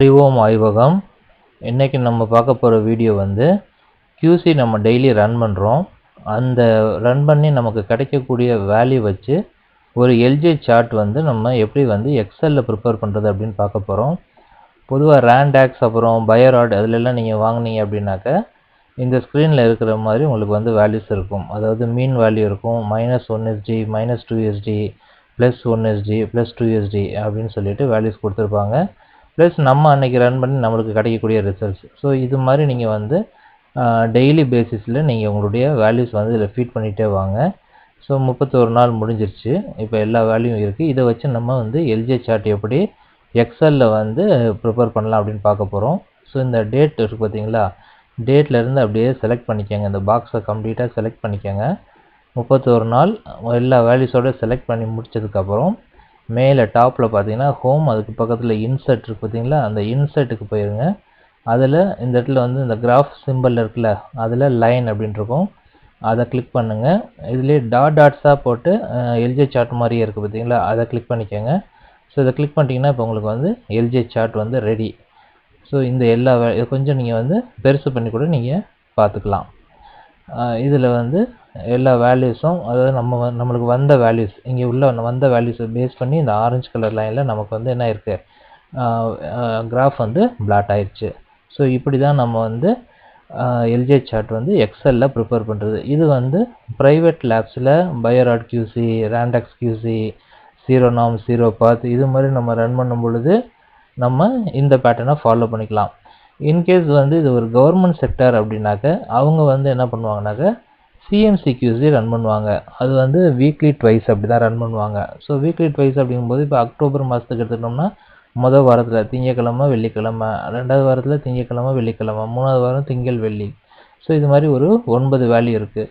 அறிவோம் ஆய்வகம். இன்னைக்கு நம்ம பார்க்க போகிற வீடியோ வந்து QC நம்ம டெய்லி ரன் பண்ணுறோம். அந்த ரன் பண்ணி நமக்கு கிடைக்கக்கூடிய வேல்யூ வச்சு ஒரு எல்ஜே சார்ட் வந்து நம்ம எப்படி வந்து எக்ஸலில் ப்ரிப்பேர் பண்ணுறது அப்படின்னு பார்க்க போகிறோம். பொதுவாக ரேண்டாக்ஸ் அப்புறம் பயோராட் அதிலெல்லாம் நீங்கள் வாங்கினீங்க அப்படின்னாக்க இந்த ஸ்க்ரீனில் இருக்கிற மாதிரி உங்களுக்கு வந்து வேல்யூஸ் இருக்கும். அதாவது மீன் வேல்யூ இருக்கும், -1 SG, -2 SG, +1 SG, +2 SG அப்படின்னு சொல்லிட்டு வேல்யூஸ் கொடுத்துருப்பாங்க. ப்ளஸ் நம்ம அன்றைக்கி ரன் பண்ணி நம்மளுக்கு கிடைக்கக்கூடிய ரிசல்ட்ஸ். ஸோ இது மாதிரி நீங்கள் வந்து டெய்லி பேசிஸில் நீங்கள் உங்களுடைய வேல்யூஸ் வந்து இதில் ஃபீட் பண்ணிகிட்டே வாங்க. ஸோ 31 நாள் முடிஞ்சிருச்சு. இப்போ எல்லா வேல்யூவும் இருக்குது. இதை வச்சு நம்ம வந்து எல்ஜே சார்ட் எப்படி எக்ஸலில் வந்து ப்ரிப்பேர் பண்ணலாம் அப்படின்னு பார்க்க போகிறோம். ஸோ இந்த டேட் இருக்குது பார்த்தீங்களா, டேட்லேருந்து அப்படியே செலக்ட் பண்ணிக்கோங்க. இந்த பாக்ஸை கம்ப்ளீட்டாக செலக்ட் பண்ணிக்கோங்க. 31 நாள் எல்லா வேல்யூஸோடு செலக்ட் பண்ணி முடித்ததுக்கப்புறம் மேலே டாப்பில் பார்த்தீங்கன்னா ஹோம், அதுக்கு பக்கத்தில் இன்சர்ட் இருக்குது பார்த்தீங்களா, அந்த இன்சர்ட்டுக்கு போயிருங்க. அதில் இந்த இடத்துல வந்து இந்த கிராஃப் சிம்பிள் இருக்குல்ல, அதில் லைன் அப்படின்னு இருக்கும், அதை கிளிக் பண்ணுங்கள். இதுலேயே டாட்ஸாக போட்டு எல்ஜே சார்ட் மாதிரியே இருக்குது பார்த்தீங்களா, அதை கிளிக் பண்ணிக்கோங்க. ஸோ இதை கிளிக் பண்ணிட்டீங்கன்னா இப்போ உங்களுக்கு வந்து எல்ஜே சார்ட் வந்து ரெடி. ஸோ இந்த எல்லா கொஞ்சம் நீங்கள் வந்து பெருசு பண்ணி கூட நீங்கள் பார்த்துக்கலாம். இதில் வந்து எல்லா வேல்யூஸும், அதாவது நம்மளுக்கு வந்த வேல்யூஸ், இங்கே உள்ள வந்த வேல்யூஸை பேஸ் பண்ணி இந்த ஆரஞ்சு கலர் லைனில் நமக்கு வந்து என்ன இருக்குது, கிராஃப் வந்து பிளாட் ஆயிடுச்சு. ஸோ இப்படி தான் நம்ம வந்து எல்ஜே சார்ட் வந்து எக்ஸலில் ப்ரிப்பேர் பண்ணுறது. இது வந்து ப்ரைவேட் லேப்ஸில் BioRad QC, Randox QC, zero norm, zero path இது மாதிரி நம்ம ரன் பண்ணும் பொழுது நம்ம இந்த பேட்டர்னை ஃபாலோ பண்ணிக்கலாம். இன்கேஸ் வந்து இது ஒரு கவர்மெண்ட் செக்டர் அப்படின்னாக்க அவங்க வந்து என்ன பண்ணுவாங்கனாக்க சிஎம்சி QC ரன் பண்ணுவாங்க. அது வந்து வீக்லி ட்வைஸ் அப்படி தான் ரன் பண்ணுவாங்க. ஸோ வீக்லி ட்வைஸ் அப்படிங்கும்போது இப்போ அக்டோபர் மாதத்துக்கு எடுத்துக்கிட்டோம்னா மொதல் வாரத்தில் திங்கக்கிழமை வெள்ளிக்கிழமை, 2வது வாரத்தில் திங்கக்கிழமை வெள்ளிக்கிழமை, 3வது வாரம் திங்கள் வெள்ளி. ஸோ இது மாதிரி ஒரு 9 வேல்யூ இருக்குது.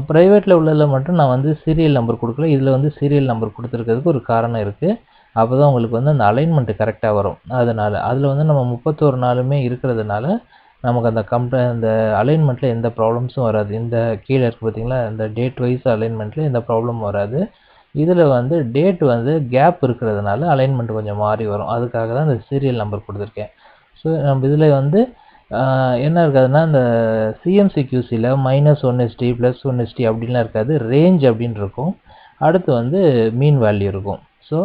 ப்ரைவேட்டில் உள்ளதில் மட்டும் நான் வந்து சீரியல் நம்பர் கொடுக்கல. இதில் வந்து சீரியல் நம்பர் கொடுத்துருக்கிறதுக்கு ஒரு காரணம் இருக்குது. அப்போ தான் உங்களுக்கு வந்து அந்த அலைன்மெண்ட்டு கரெக்டாக வரும். அதனால் அதில் வந்து நம்ம 31 நாளுமே இருக்கிறதுனால நமக்கு அந்த அலைன்மெண்ட்டில் எந்த ப்ராப்ளம்ஸும் வராது. இந்த கீழே இருக்குது பார்த்தீங்களா, இந்த டேட் வைஸ் அலைன்மெண்ட்டில் எந்த ப்ராப்ளமும் வராது. இதில் வந்து டேட் வந்து கேப் இருக்கிறதுனால அலைன்மெண்ட் கொஞ்சம் மாறி வரும். அதுக்காக தான் இந்த சீரியல் நம்பர் கொடுத்துருக்கேன். ஸோ நம்ம இதில் வந்து என்ன இருக்காதுன்னா, இந்த சிஎம்சி QCயில் -1 ST, +1 ST அப்படின்லாம் இருக்காது. ரேஞ்ச் அப்படின்னு இருக்கும். அடுத்து வந்து மீன் வேல்யூ இருக்கும். ஸோ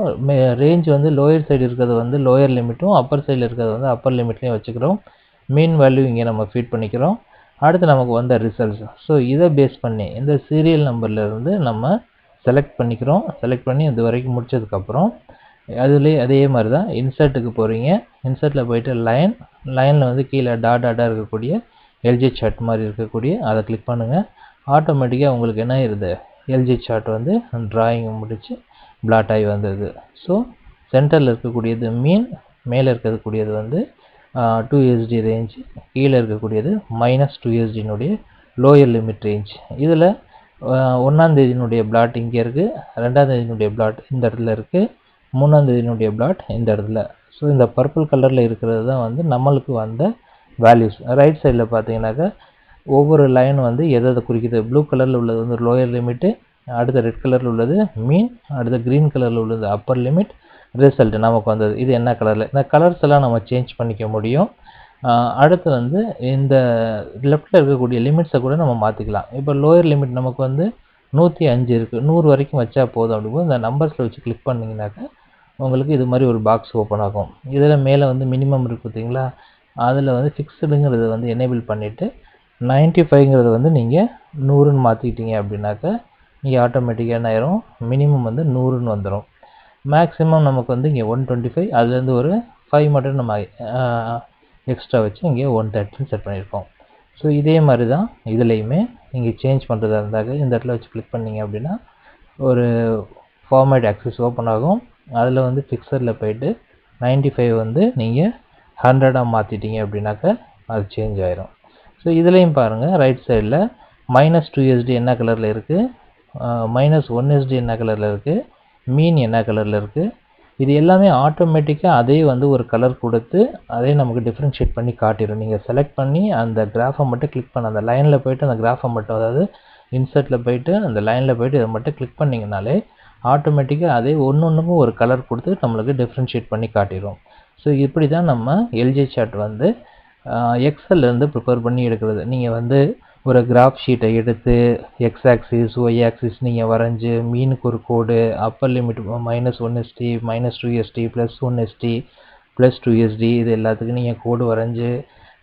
ரேஞ்ச் வந்து லோயர் சைடு இருக்கிறது வந்து லோயர் லிமிட்டும், அப்பர் சைடில் இருக்கிறது வந்து அப்பர் லிமிட்லேயும் வச்சுக்கிறோம். மீன் வேல்யூ இங்கே நம்ம ஃபீட் பண்ணிக்கிறோம். அடுத்து நமக்கு வந்த ரிசல்ட்ஸ். ஸோ இதை பேஸ் பண்ணி இந்த சீரியல் நம்பர்லேருந்து நம்ம செலக்ட் பண்ணிக்கிறோம். செலக்ட் பண்ணி இது வரைக்கும் முடிச்சதுக்கப்புறம் அதுலேயே அதே மாதிரி தான் இன்சர்ட்டுக்கு போகிறீங்க. இன்சர்ட்டில் போயிட்டு லைனில் வந்து கீழே டாட்டாக இருக்கக்கூடிய எல்ஜே சார்ட் மாதிரி இருக்கக்கூடிய அதை கிளிக் பண்ணுங்கள். ஆட்டோமேட்டிக்காக உங்களுக்கு என்ன ஆயிடுது, எல்ஜே சார்ட் வந்து ட்ராயிங் முடித்து பிளாட் ஆகி வந்தது. ஸோ சென்டரில் இருக்கக்கூடியது மீன், மேலே இருக்கக்கூடியது வந்து 2 SG ரேஞ்ச், கீழே இருக்கக்கூடியது -2 SGனுடைய லோயர் லிமிட் ரேஞ்ச். இதில் 1ஆம் தேதியினுடைய பிளாட் இங்கே இருக்குது, 2ஆம் தேதியினுடைய பிளாட் இந்த இடத்துல இருக்குது, 3ஆம் தேதியினுடைய பிளாட் இந்த இடத்துல. ஸோ இந்த பர்பிள் கலரில் இருக்கிறது தான் வந்து நம்மளுக்கு வந்த வேல்யூஸ். ரைட் சைடில் பார்த்தீங்கன்னாக்கா ஒவ்வொரு லைன் வந்து எதை குறிக்குது. ப்ளூ கலரில் உள்ளது வந்து லோயர் லிமிட்டு, அடுத்த ரெட் கலரில் உள்ளது மீன், அடுத்த க்ரீன் கலரில் உள்ளது அப்பர் லிமிட், ரிசல்ட் நமக்கு வந்தது. இது என்ன கலரில், இந்த கலர்ஸ் எல்லாம் நம்ம சேஞ்ச் பண்ணிக்க முடியும். அடுத்து வந்து இந்த லெஃப்டில் இருக்கக்கூடிய லிமிட்ஸை கூட நம்ம மாற்றிக்கலாம். இப்போ லோயர் லிமிட் நமக்கு வந்து 105 இருக்குது, 100 வரைக்கும் வச்சா போதும் அப்படிங்கும்போது இந்த நம்பர்ஸில் வச்சு கிளிக் பண்ணிங்கனாக்கா உங்களுக்கு இது மாதிரி ஒரு பாக்ஸ் ஓப்பன் ஆகும். இதில் மேலே வந்து மினிமம் இருக்குது பார்த்தீங்களா, அதில் வந்து ஃபிக்ஸ்டுங்கிறது வந்து எனேபிள் பண்ணிவிட்டு 95ங்கிறது வந்து நீங்கள் 100ன்னு மாற்றிக்கிட்டீங்க அப்படின்னாக்கா நீங்கள் ஆட்டோமேட்டிக்காக என்ன ஆயிரும், மினிமம் வந்து 100ன்னு வந்துடும். மேக்ஸிமம் நமக்கு வந்து இங்கே 125, அதுலேருந்து ஒரு 5 மட்டும் நம்ம எக்ஸ்ட்ரா வச்சு இங்கே 130 செட் பண்ணியிருக்கோம். ஸோ இதே மாதிரி தான் இதுலேயுமே நீங்கள் சேஞ்ச் பண்ணுறதா இருந்தாக்க இந்த இடத்துல வச்சு கிளிக் பண்ணிங்க அப்படின்னா ஒரு ஃபார்மேட் ஆக்சஸ் ஓப்பன் ஆகும். அதில் வந்து ஃபிக்ஸரில் போயிட்டு 95 வந்து நீங்கள் 100ஆக மாற்றிட்டீங்க அப்படின்னாக்கா அது சேஞ்ச் ஆயிரும். ஸோ இதுலேயும் பாருங்கள், ரைட் சைடில் -2 SG என்ன கலரில் இருக்குது, -1 SG என்ன கலரில் இருக்குது, மீன் என்ன கலரில் இருக்குது, இது எல்லாமே ஆட்டோமேட்டிக்காக அதே வந்து ஒரு கலர் கொடுத்து அதே நமக்கு டிஃப்ரென்ஷியேட் பண்ணி காட்டிடும். நீங்கள் செலக்ட் பண்ணி அந்த கிராஃபை மட்டும் கிளிக் பண்ண, அந்த லைனில் போய்ட்டு அந்த கிராஃபை மட்டும், அதாவது இன்சர்ட்டில் போய்ட்டு அந்த லைனில் போய்ட்டு இதை மட்டும் கிளிக் பண்ணிங்கனாலே ஆட்டோமேட்டிக்காக அதே ஒன்றுக்கும் ஒரு கலர் கொடுத்து நம்மளுக்கு டிஃப்ரென்ஷியேட் பண்ணி காட்டிடும். ஸோ இப்படி தான் நம்ம எல்ஜி சார்ட் வந்து எக்ஸல்ல இருந்து ப்ரிப்பேர் பண்ணி எடுக்கிறது. நீங்கள் வந்து ஒரு கிராஃப் ஷீட்டை எடுத்து எக்ஸ் ஆக்சிஸ் ஒய் ஆக்சிஸ் நீங்கள் வரைஞ்சி மீனுக்கு ஒரு கோடு, upper limit -1st -2st +1st +2sd இது எல்லாத்துக்கும் நீங்கள் கோடு வரைஞ்சி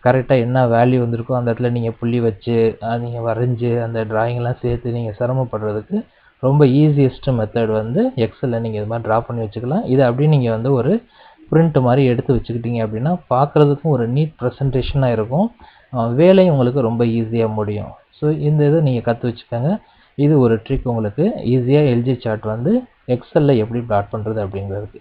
கரெக்டாக என்ன வேல்யூ வந்திருக்கோ அந்த இடத்துல நீங்கள் புள்ளி வச்சு நீங்கள் வரைஞ்சி அந்த டிராயிங்லாம் சேர்த்து நீங்கள் சிரமப்படுறதுக்கு ரொம்ப ஈஸியஸ்ட் மெத்தட் வந்து எக்ஸலில் நீங்கள் இது மாதிரி ட்ரா பண்ணி வச்சுக்கலாம். இதை அப்படியே நீங்கள் வந்து ஒரு பிரிண்ட் மாதிரி எடுத்து வச்சுக்கிட்டீங்க அப்படின்னா பார்க்குறதுக்கும் ஒரு நீட் ப்ரெசன்டேஷனாக இருக்கும், வேலையும் உங்களுக்கு ரொம்ப ஈஸியாக முடியும். ஸோ இந்த இதை நீங்கள் கற்று வச்சுக்கோங்க. இது ஒரு ட்ரிக் உங்களுக்கு ஈஸியாக எல்ஜி சார்ட் வந்து எக்ஸலில் எப்படி பிளாட் பண்ணுறது அப்படிங்கிறதுக்கு.